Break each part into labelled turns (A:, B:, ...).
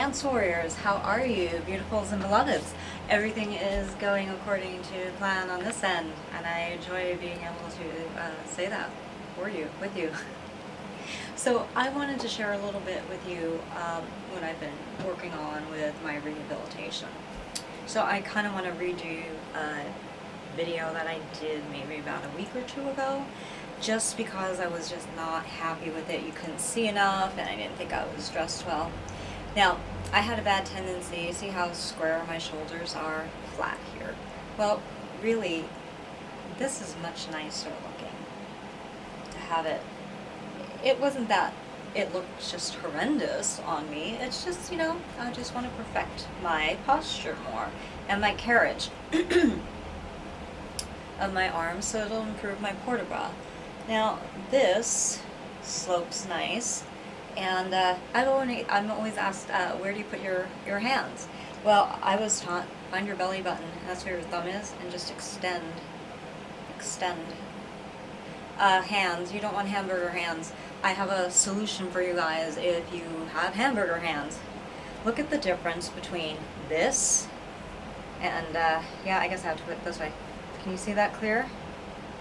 A: Dance Warriors, how are you, beautifuls and beloveds? Everything is going according to plan on this end, and I enjoy being able to say that for you, with you. So I wanted to share a little bit with you what I've been working on with my rehabilitation. So I kind of want to redo a video that I did maybe about a week or two ago, just because I was just not happy with it. You couldn't see enough, and I didn't think I was dressed well. Now, I had a bad tendency, see how square my shoulders are, flat here. Well, really, this is much nicer looking to have it. It wasn't that it looked just horrendous on me. It's just, I just want to perfect my posture more and my carriage of my arms, so it'll improve my port de bras. Now, this slopes nice. And I'm always asked, where do you put your hands? Well, I was taught, find your belly button, and that's where your thumb is, and just extend. Hands, you don't want hamburger hands. I have a solution for you guys if you have hamburger hands. Look at the difference between this and, yeah, I guess I have to put it this way. Can you see that clear?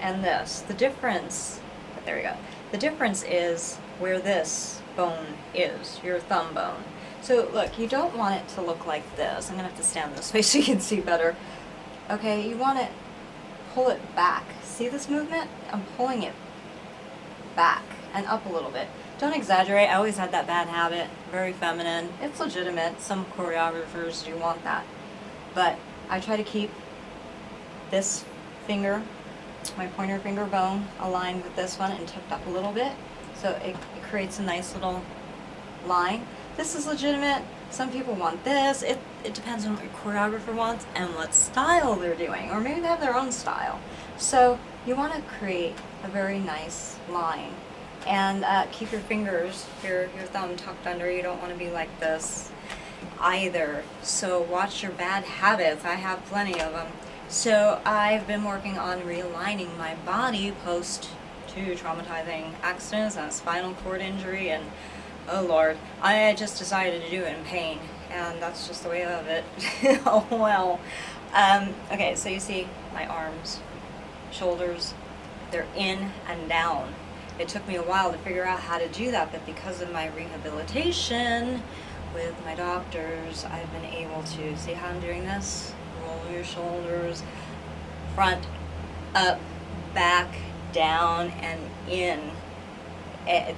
A: And this. The difference, there we go. The difference is where this bone is, your thumb bone. So look, you don't want it to look like this. I'm gonna have to stand this way so you can see better. Okay, you want to pull it back. See this movement? I'm pulling it back and up a little bit. Don't exaggerate. I always had that bad habit. Very feminine. It's legitimate. Some choreographers do want that. But I try to keep this finger, my pointer finger bone, aligned with this one and tucked up a little bit. So it creates a nice little line. This is legitimate. Some people want this. It depends on what your choreographer wants and what style they're doing. Or maybe they have their own style. So you want to create a very nice line. And keep your fingers, your thumb tucked under. You don't want to be like this either. So watch your bad habits. I have plenty of them. So I've been working on realigning my body post 2 traumatizing accidents and a spinal cord injury, and oh Lord, I just decided to do it in pain, and that's just the way of it. Oh well. Okay, so you see my arms, shoulders, they're in and down. It took me a while to figure out how to do that, but because of my rehabilitation with my doctors, I've been able to, see how I'm doing this? Roll your shoulders, front, up, back, down, and in.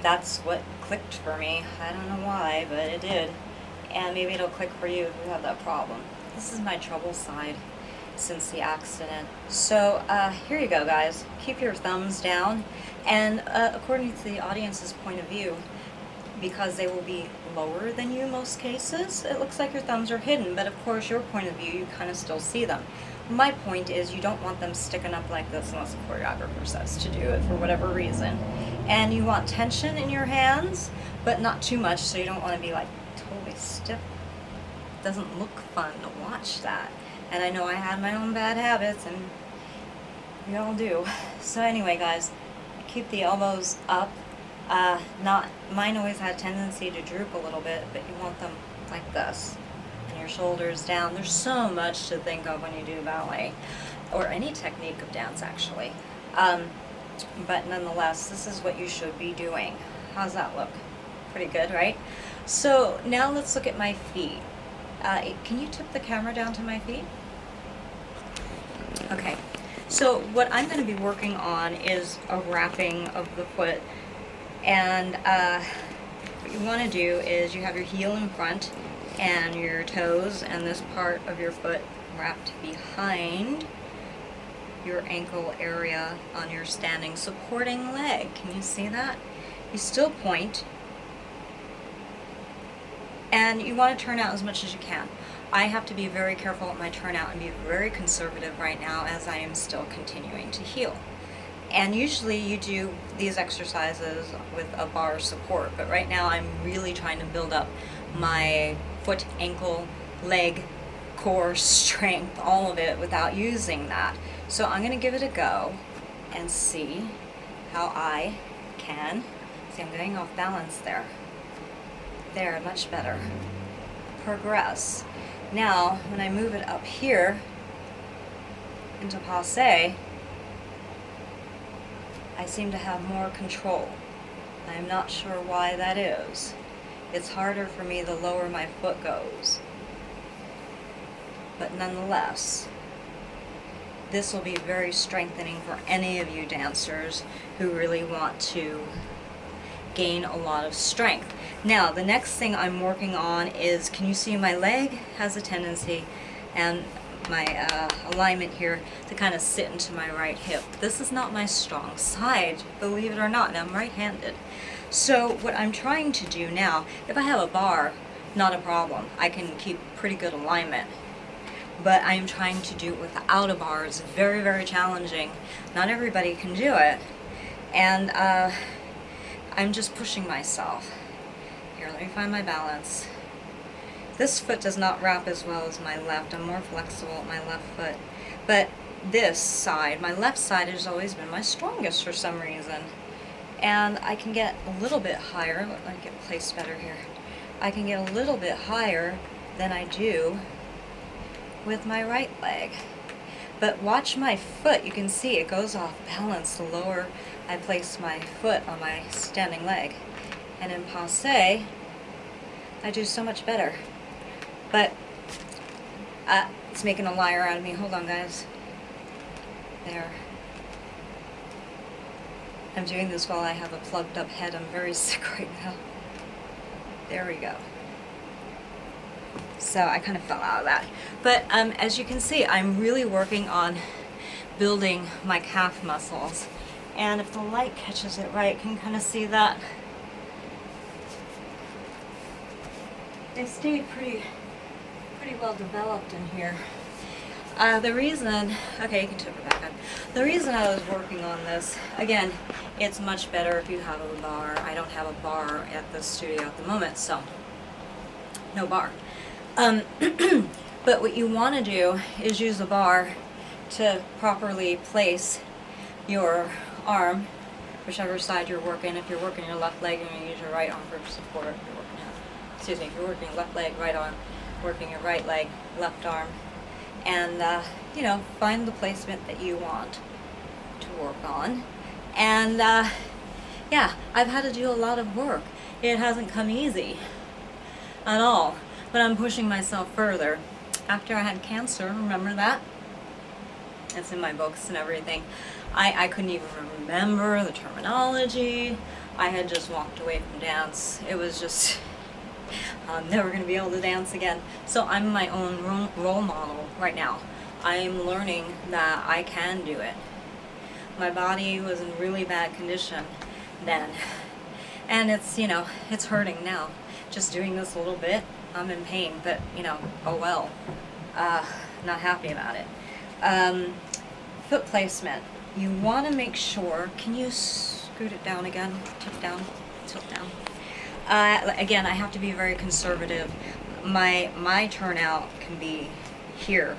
A: That's what clicked for me. I don't know why, but it did. And maybe it'll click for you if you have that problem. This is my trouble side since the accident. So here you go, guys. Keep your thumbs down. And according to the audience's point of view, because they will be lower than you most cases, it looks like your thumbs are hidden, but of course your point of view, you kind of still see them. My point is you don't want them sticking up like this unless a choreographer says to do it for whatever reason. And you want tension in your hands, but not too much, so you don't want to be like totally stiff. It doesn't look fun to watch that. And I know I had my own bad habits, and we all do. So anyway, guys, keep the elbows up. Mine always had a tendency to droop a little bit, but you want them like this. And your shoulders down. There's so much to think of when you do ballet, or any technique of dance actually. But nonetheless, this is what you should be doing. How's that look? Pretty good, right? So now let's look at my feet. Can you tip the camera down to my feet? Okay. So what I'm going to be working on is a wrapping of the foot. And what you want to do is you have your heel in front and your toes and this part of your foot wrapped behind your ankle area on your standing supporting leg. Can you see that? You still point, and you want to turn out as much as you can. I have to be very careful with my turnout and be very conservative right now as I am still continuing to heal. And usually you do these exercises with a bar support, but right now I'm really trying to build up my foot, ankle, leg, core strength, all of it without using that. So I'm going to give it a go and see how I can. See, I'm getting off balance there. There, much better. progress. Now, when I move it up here into passe, I seem to have more control. I'm not sure why that is. It's harder for me the lower my foot goes. But nonetheless, this will be very strengthening for any of you dancers who really want to gain a lot of strength. Now, the next thing I'm working on is, can you see my leg has a tendency, and my alignment here, to kind of sit into my right hip. This is not my strong side, believe it or not, and I'm right-handed. So what I'm trying to do now, if I have a bar, not a problem. I can keep pretty good alignment. But I'm trying to do it without a bar. It's very, very challenging. Not everybody can do it. And I'm just pushing myself. Here, let me find my balance. This foot does not wrap as well as my left. I'm more flexible with my left foot. But this side, my left side, has always been my strongest for some reason. And I can get a little bit higher. Let me get placed better here. I can get a little bit higher than I do with my right leg. But watch my foot. You can see it goes off balance the lower I place my foot on my standing leg. And in passe, I do so much better. But it's making a liar out of me. Hold on, guys. There. I'm doing this while I have a plugged up head. I'm very sick right now. There we go. So I kind of fell out of that. But as you can see, I'm really working on building my calf muscles. And if the light catches it right, you can kind of see that they stayed pretty well developed in here. The reason, okay, you can tip it back up. The reason I was working on this, again, it's much better if you have a bar. I don't have a bar at the studio at the moment, so no bar. But what you want to do is use a bar to properly place your arm, whichever side you're working. If you're working your left leg, you're going to use your right arm for support. If you're working, if you're working your left leg, right arm, working your right leg, left arm. And, you know, find the placement that you want to work on. And, yeah, I've had to do a lot of work. It hasn't come easy at all, but I'm pushing myself further. After I had cancer, remember that? It's in my books and everything. I couldn't even remember the terminology. I had just walked away from dance. It was just, I'm never going to be able to dance again. So I'm my own role model right now. I'm learning that I can do it. My body was in really bad condition then. And it's, you know, it's hurting now. Just doing this a little bit, I'm in pain, but, you know, oh well. Not happy about it. Foot placement. You want to make sure, can you scoot it down again? Tilt down, tilt down. Again, I have to be very conservative. My turnout can be here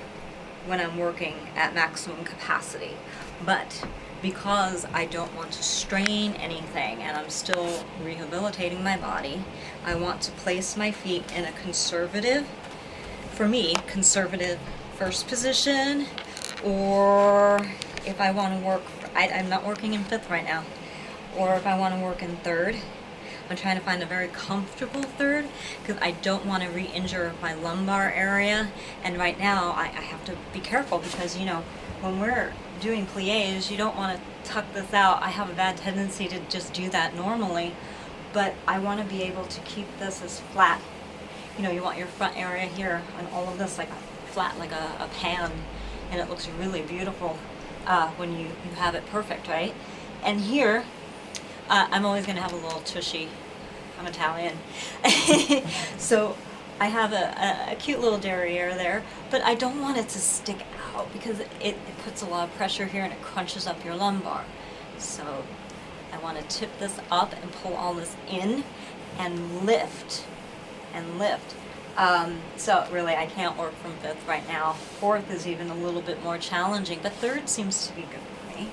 A: when I'm working at maximum capacity. But because I don't want to strain anything and I'm still rehabilitating my body, I want to place my feet in a conservative, for me, conservative first position, or if I want to work, I'm not working in fifth right now, or if I want to work in third. I'm trying to find a very comfortable third because I don't want to re-injure my lumbar area. And right now I have to be careful because, you know, when we're doing pliés, you don't want to tuck this out. I have a bad tendency to just do that normally, but I want to be able to keep this as flat. You know, you want your front area here and all of this like a flat, like a pan, and it looks really beautiful when you have it perfect, right? And here, I'm always going to have a little tushy. I'm Italian. So I have a cute little derriere there, but I don't want it to stick out because it puts a lot of pressure here and it crunches up your lumbar. So I want to tip this up and pull all this in and lift and lift. So really I can't work from fifth right now. Fourth is even a little bit more challenging, but third seems to be good for me.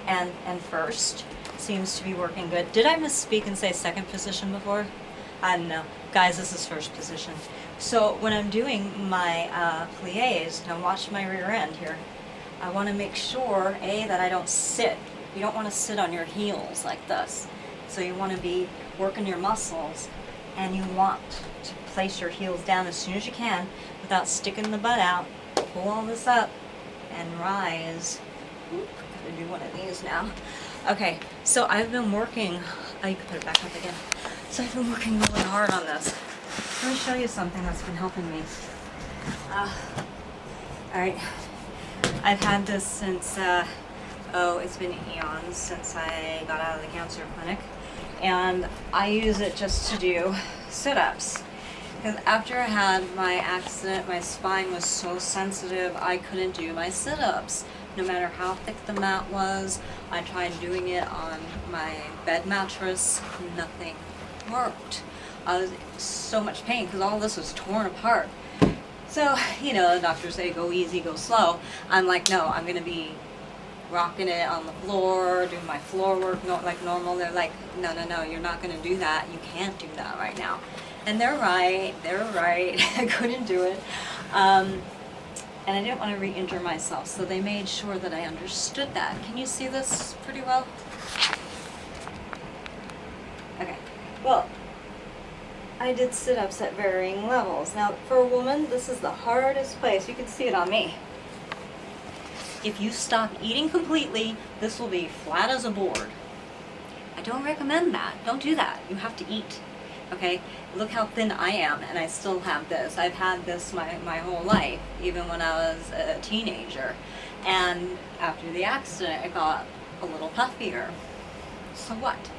A: And first seems to be working good. Did I misspeak and say second position before? I don't know. Guys, this is first position. So when I'm doing my plies, now watch my rear end here, I want to make sure, A, that I don't sit. You don't want to sit on your heels like this. So you want to be working your muscles, and you want to place your heels down as soon as you can without sticking the butt out. Pull all this up and rise. Oop, gotta do one of these now. Okay, so I've been working, oh, you can put it back up again. So I've been working really hard on this. Let me show you something that's been helping me. Alright, I've had this since, it's been eons since I got out of the cancer clinic. And I use it just to do sit-ups. Because after I had my accident, my spine was so sensitive, I couldn't do my sit-ups. No matter how thick the mat was, I tried doing it on my bed mattress, nothing worked. I was in so much pain because all this was torn apart. So, you know, the doctors say go easy, go slow. I'm like, no, I'm going to be rocking it on the floor, doing my floor work like normal. They're like, no, you're not going to do that. You can't do that right now. And they're right. I couldn't do it. And I didn't want to re-injure myself, so they made sure that I understood that. Can you see this pretty well? Okay. Well, I did sit-ups at varying levels. Now, for a woman, this is the hardest place. You can see it on me. If you stop eating completely, this will be flat as a board. I don't recommend that. Don't do that. You have to eat. Okay? Look how thin I am, and I still have this. I've had this my whole life, even when I was a teenager. And after the accident, it got a little puffier. So what?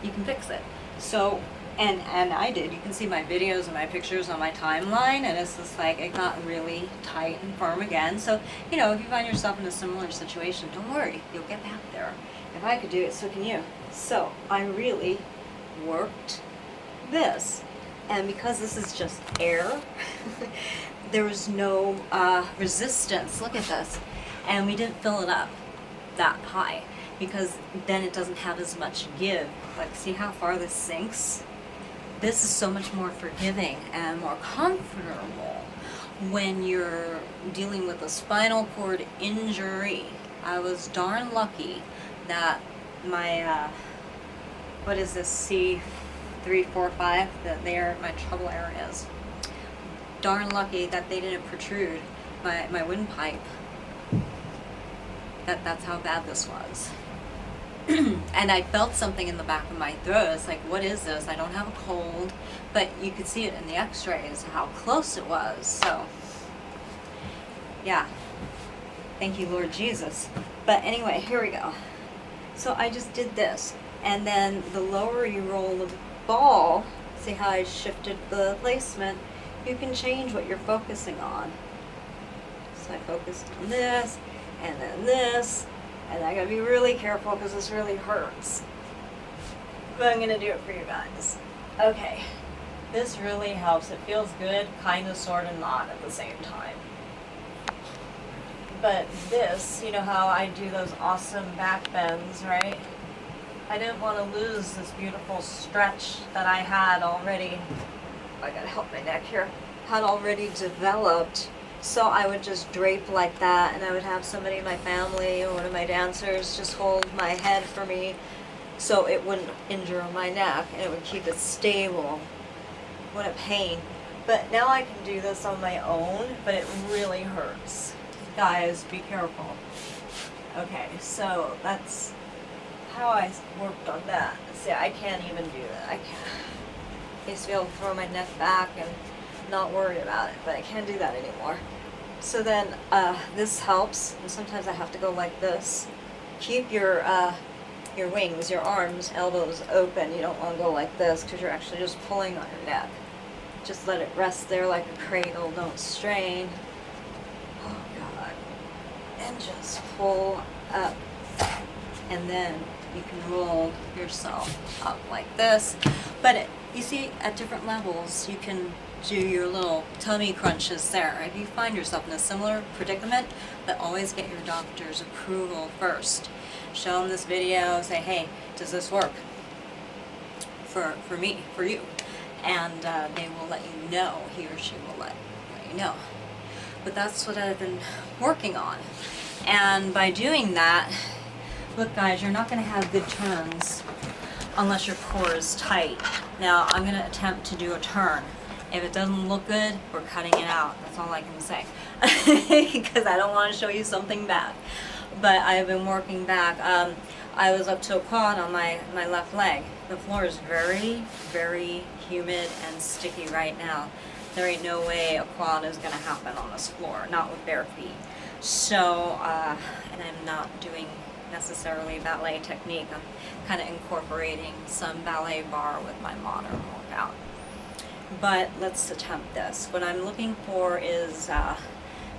A: You can fix it. So, and I did. You can see my videos and my pictures on my timeline, and it's just like it got really tight and firm again. So, you know, if you find yourself in a similar situation, don't worry. You'll get back there. If I could do it, so can you. So, I really worked this, and because this is just air, there was no resistance. Look at this, and we didn't fill it up that high because then it doesn't have as much give. Like, see how far this sinks? This is so much more forgiving and more comfortable when you're dealing with a spinal cord injury. I was darn lucky that my what is this, C3, 4, 5, that they are my trouble areas. Darn lucky that they didn't protrude my windpipe. That's how bad this was. And I felt something in the back of my throat. It's like, what is this? I don't have a cold, but you could see it in the x-rays how close it was. So yeah, thank you, Lord Jesus. But anyway, here we go. So I just did this, and then the lower you roll the ball, see how I shifted the placement, you can change what you're focusing on. So I focused on this, and then this, and I gotta be really careful because this really hurts. But I'm gonna do it for you guys. Okay, this really helps. It feels good, kind of, sort of, not at the same time. But this, you know how I do those awesome back bends, right? I didn't want to lose this beautiful stretch that I had already, I gotta help my neck here, had already developed. So I would just drape like that, and I would have somebody in my family or one of my dancers just hold my head for me so it wouldn't injure my neck, and it would keep it stable. What a pain. But now I can do this on my own, but it really hurts. Guys, be careful. Okay, so that's how I worked on that. See, I can't even do that. I can't. I used to be able to throw my neck back and not worry about it, but I can't do that anymore. So then this helps, and sometimes I have to go like this. Keep your wings, your arms, elbows open. You don't want to go like this because you're actually just pulling on your neck. Just let it rest there like a cradle. Don't strain. Oh God. And just pull up, and then you can roll yourself up like this. But you see, at different levels, you can do your little tummy crunches there. If you find yourself in a similar predicament, but always get your doctor's approval first. Show them this video, say, hey, does this work for me, for you? and they will let you know, he or she will let you know. But that's what I've been working on. And by doing that, look guys, you're not going to have good turns unless your core is tight. Now I'm going to attempt to do a turn. If it doesn't look good, we're cutting it out. That's all I can say. Because I don't want to show you something bad. But I've been working back. I was up to a quad on my left leg. The floor is very, very humid and sticky right now. There ain't no way a quad is going to happen on this floor, not with bare feet. So, and I'm not doing necessarily ballet technique. I'm kind of incorporating some ballet bar with my modern workout. But let's attempt this. What I'm looking for is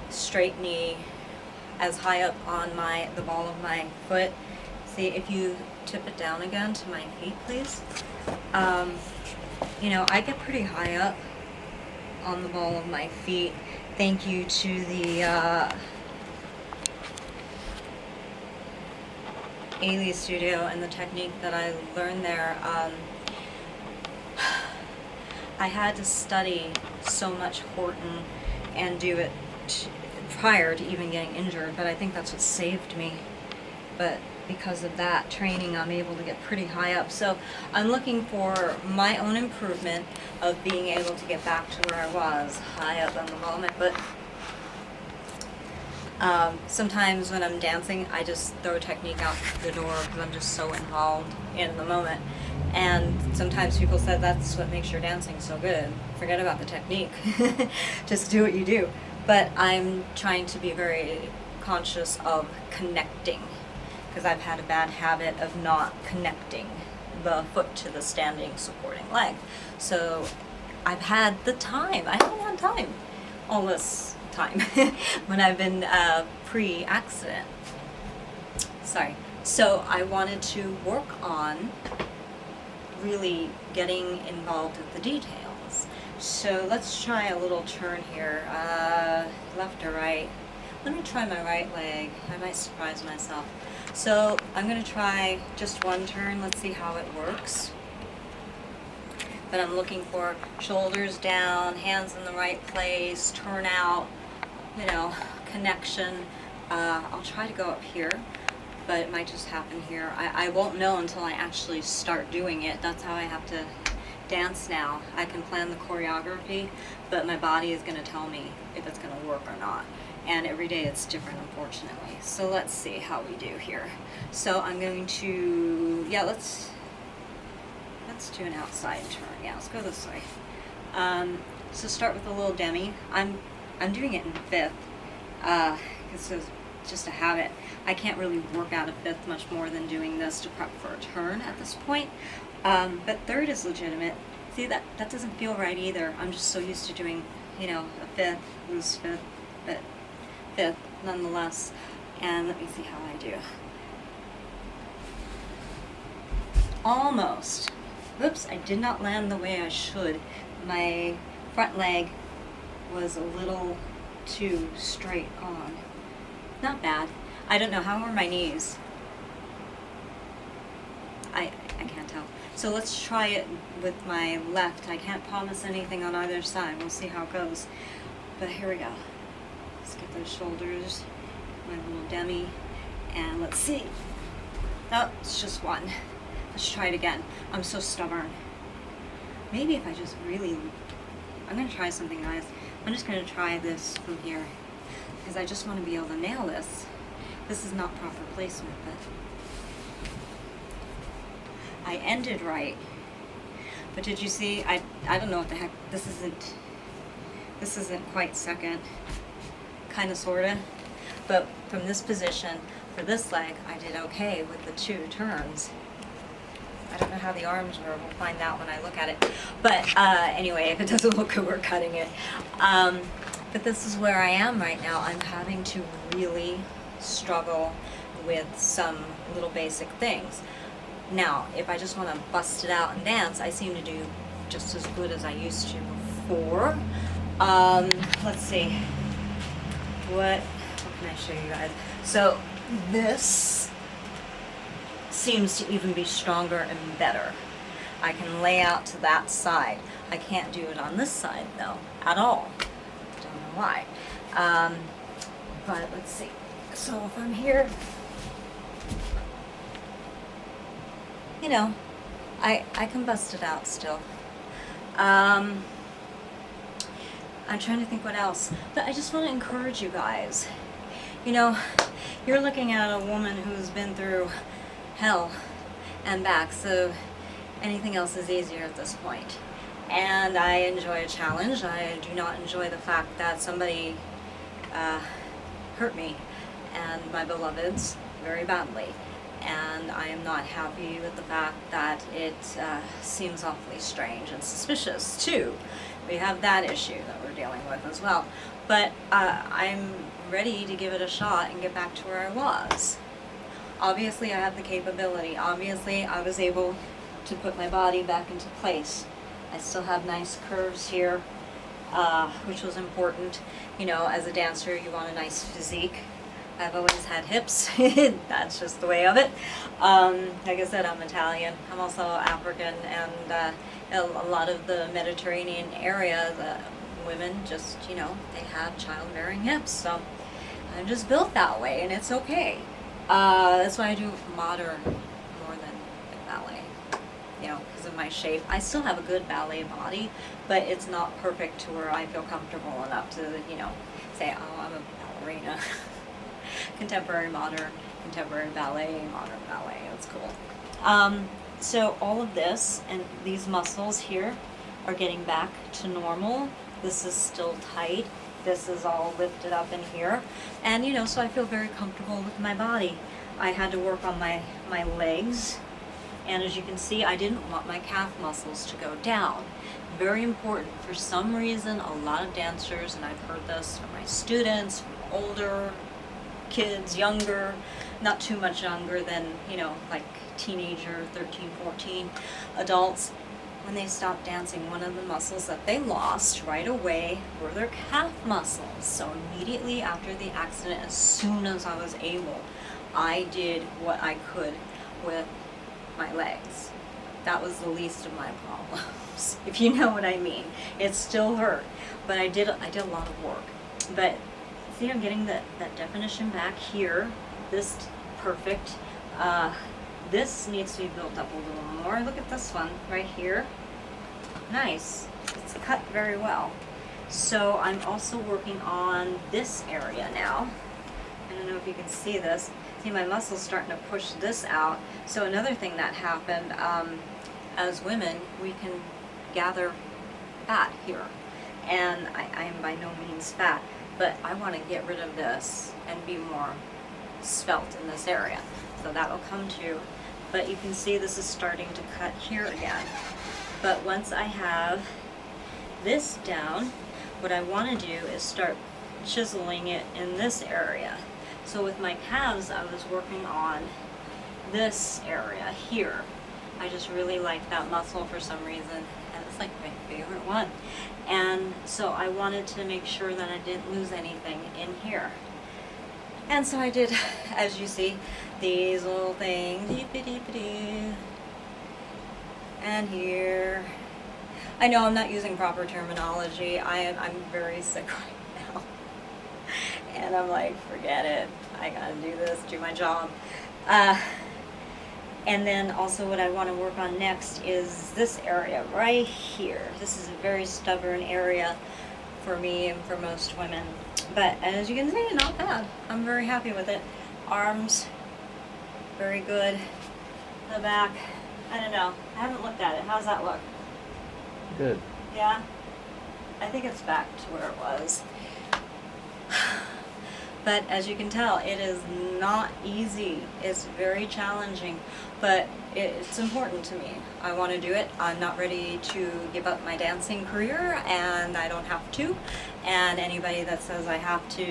A: straight knee as high up on the ball of my foot. See, if you tip it down again to my feet, please. You know, I get pretty high up on the ball of my feet. Thank you to the Ailey Studio and the technique that I learned there. I had to study so much Horton and do it prior to even getting injured, but I think that's what saved me. But because of that training, I'm able to get pretty high up. So I'm looking for my own improvement of being able to get back to where I was, high up on the ball of my foot. Sometimes when I'm dancing, I just throw technique out the door because I'm just so involved in the moment. And sometimes people said that's what makes your dancing so good. Forget about the technique. Just do what you do. But I'm trying to be very conscious of connecting, because I've had a bad habit of not connecting the foot to the standing supporting leg. So I've had the time. I haven't had time all this time when I've been pre-accident. Sorry. So I wanted to work on really getting involved with the details. So let's try a little turn here, left or right. Let me try my right leg. I might surprise myself. So I'm going to try just one turn. Let's see how it works. But I'm looking for shoulders down, hands in the right place, turn out, you know, connection. I'll try to go up here, but it might just happen here. I won't know until I actually start doing it. That's how I have to dance now. I can plan the choreography, but my body is going to tell me if it's going to work or not. And every day it's different, unfortunately. So let's see how we do here. So I'm going to, yeah, let's do an outside turn. Yeah, let's go this way. So start with a little demi. I'm doing it in fifth, because it's just a habit. I can't really work out a fifth much more than doing this to prep for a turn at this point. But third is legitimate. See, that doesn't feel right either. I'm just so used to doing, you know, a fifth, loose fifth, but fifth nonetheless. And let me see how I do. Almost. Whoops, I did not land the way I should. My front leg was a little too straight on. Not bad. I don't know, how are my knees? I can't tell. So let's try it with my left. I can't promise anything on either side. We'll see how it goes. But here we go. Let's get those shoulders, my little demi, and let's see. Oh, it's just one. Let's try it again. I'm so stubborn. Maybe if I just really, I'm going to try something nice. I'm just going to try this from here, because I just want to be able to nail this. This is not proper placement, but I ended right. But did you see, I don't know what the heck, this isn't quite second, kind of, sort of. But from this position, for this leg, I did okay with the two turns. I don't know how the arms were. We'll find out when I look at it. But anyway, if it doesn't look good, we're cutting it. But this is where I am right now. I'm having to really struggle with some little basic things. Now, if I just want to bust it out and dance, I seem to do just as good as I used to before. Let's see. What can I show you guys? So this seems to even be stronger and better. I can lay out to that side. I can't do it on this side though, at all. Don't know why. But let's see. So if I'm here, you know, I can bust it out still. I'm trying to think what else. But I just want to encourage you guys. You know, you're looking at a woman who's been through hell and back, so anything else is easier at this point. And I enjoy a challenge. I do not enjoy the fact that somebody hurt me and my beloveds very badly. And I am not happy with the fact that it seems awfully strange and suspicious too. We have that issue that we're dealing with as well. But I'm ready to give it a shot and get back to where I was. Obviously I have the capability. Obviously I was able to put my body back into place. I still have nice curves here, which was important. You know, as a dancer you want a nice physique. I've always had hips. That's just the way of it. Like I said, I'm Italian. I'm also African, and a lot of the Mediterranean area, the women just, you know, they have childbearing hips. So I'm just built that way, and it's okay. That's why I do modern more than like ballet. You know, because of my shape. I still have a good ballet body, but it's not perfect to where I feel comfortable enough to, you know, say, oh, I'm a ballerina. Contemporary modern, contemporary ballet, modern ballet. That's cool. So all of this and these muscles here are getting back to normal. This is still tight. This is all lifted up in here. And you know, so I feel very comfortable with my body. I had to work on my legs. And as you can see, I didn't want my calf muscles to go down. Very important. For some reason, a lot of dancers, and I've heard this from my students, from older kids, younger, not too much younger than, you know, like teenager, 13, 14, adults, when they stop dancing, one of the muscles that they lost right away were their calf muscles. So immediately after the accident, as soon as I was able, I did what I could with my legs. That was the least of my problems, if you know what I mean. It still hurt, but I did a lot of work. But see, I'm getting that definition back here. This perfect. This needs to be built up a little more. Look at this one right here. Nice. It's cut very well. So I'm also working on this area now. I don't know if you can see this. See, my muscle's starting to push this out. So another thing that happened, as women, we can gather fat here. And I am by no means fat, but I want to get rid of this and be more svelte in this area. So that will come too. But you can see this is starting to cut here again. But once I have this down, what I want to do is start chiseling it in this area. So with my calves, I was working on this area here. I just really like that muscle for some reason, and it's like my favorite one. And so I wanted to make sure that I didn't lose anything in here. And so I did, as you see, these little things. And here. I know I'm not using proper terminology. I'm very sick right now. And I'm like, forget it. I gotta do this, do my job. And then also what I want to work on next is this area right here. This is a very stubborn area for me and for most women. But as you can see, not bad. I'm very happy with it. Arms, very good. The back, I don't know. I haven't looked at it. How's that look?
B: Good.
A: Yeah? I think it's back to where it was. But as you can tell, it is not easy. It's very challenging, but it's important to me. I want to do it. I'm not ready to give up my dancing career, and I don't have to. And anybody that says I have to,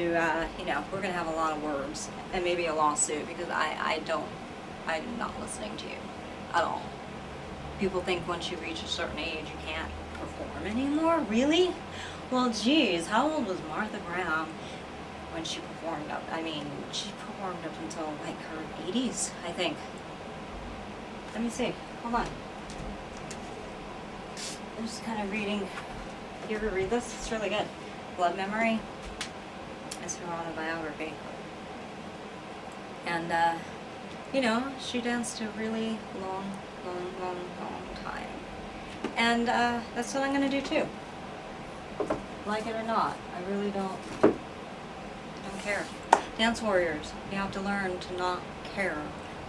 A: you know, we're going to have a lot of words and maybe a lawsuit, because I'm not listening to you at all. People think once you reach a certain age, you can't perform anymore. Really? Well, geez, how old was Martha Graham when she performed up? I mean, she performed up until like her 80s, I think. Let me see. Hold on. I'm just kind of reading. You ever read this? It's really good. Blood Memory. It's her autobiography. And, you know, she danced a really long time. And that's what I'm going to do too. Like it or not, I really don't care. Dance warriors, you have to learn to not care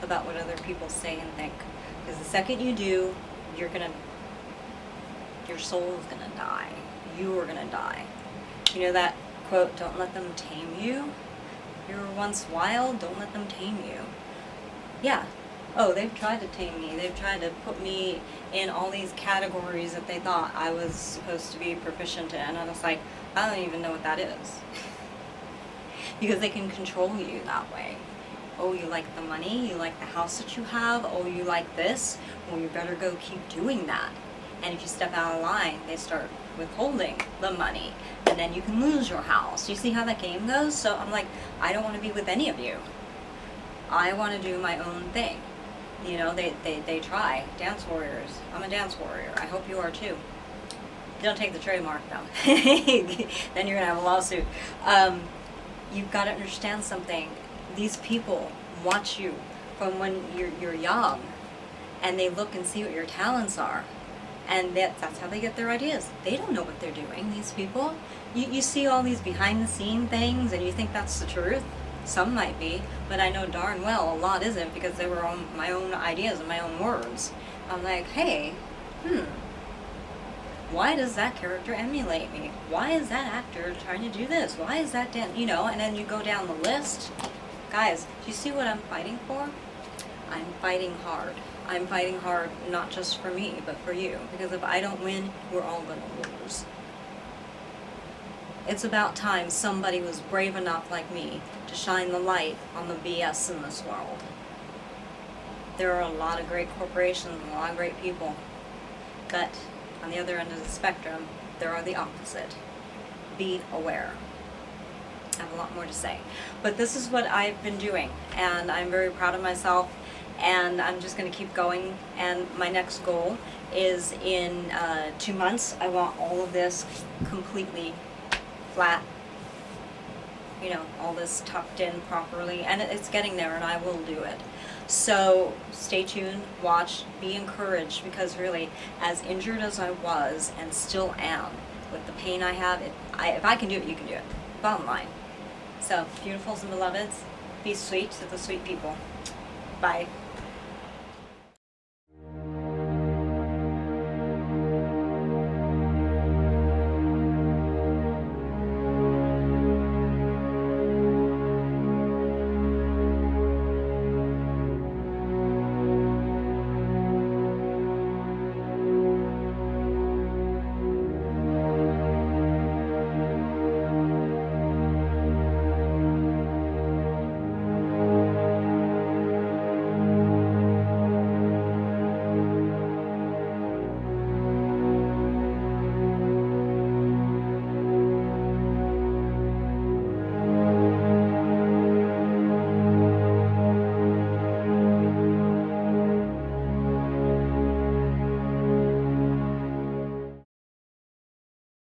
A: about what other people say and think. Because the second you do, your soul is gonna die. You are gonna die. You know that quote, don't let them tame you? You were once wild, don't let them tame you. Yeah. Oh, they've tried to tame me. They've tried to put me in all these categories that they thought I was supposed to be proficient in. And I was like, I don't even know what that is. Because they can control you that way. Oh, you like the money? You like the house that you have? Oh, you like this? Well, you better go keep doing that. And if you step out of line, they start withholding the money. And then you can lose your house. You see how that game goes? So I'm like, I don't want to be with any of you. I want to do my own thing. You know, they try. Dance warriors. I'm a dance warrior. I hope you are too. Don't take the trademark though. Then you're going to have a lawsuit. You've got to understand something. These people watch you from when you're young, and they look and see what your talents are. And that's how they get their ideas. They don't know what they're doing, these people. You see all these behind-the-scene things, and you think that's the truth. Some might be, but I know darn well a lot isn't, because they were on my own ideas and my own words. I'm like, hey, why does that character emulate me? Why is that actor trying to do this? Why is that you know, and then you go down the list. Guys, do you see what I'm fighting for? I'm fighting hard. I'm fighting hard not just for me, but for you. Because if I don't win, we're all going to lose. It's about time somebody was brave enough like me to shine the light on the BS in this world. There are a lot of great corporations and a lot of great people. But on the other end of the spectrum, there are the opposite. Be aware. I have a lot more to say. But this is what I've been doing, and I'm very proud of myself, and I'm just going to keep going. And my next goal is in 2 months, I want all of this completely flat, you know, all this tucked in properly, and it's getting there, and I will do it. So stay tuned, watch, be encouraged, because really, as injured as I was and still am, with the pain I have, if I can do it, you can do it. Bottom line. So, beautifuls and beloveds, be sweet to the sweet people. Bye.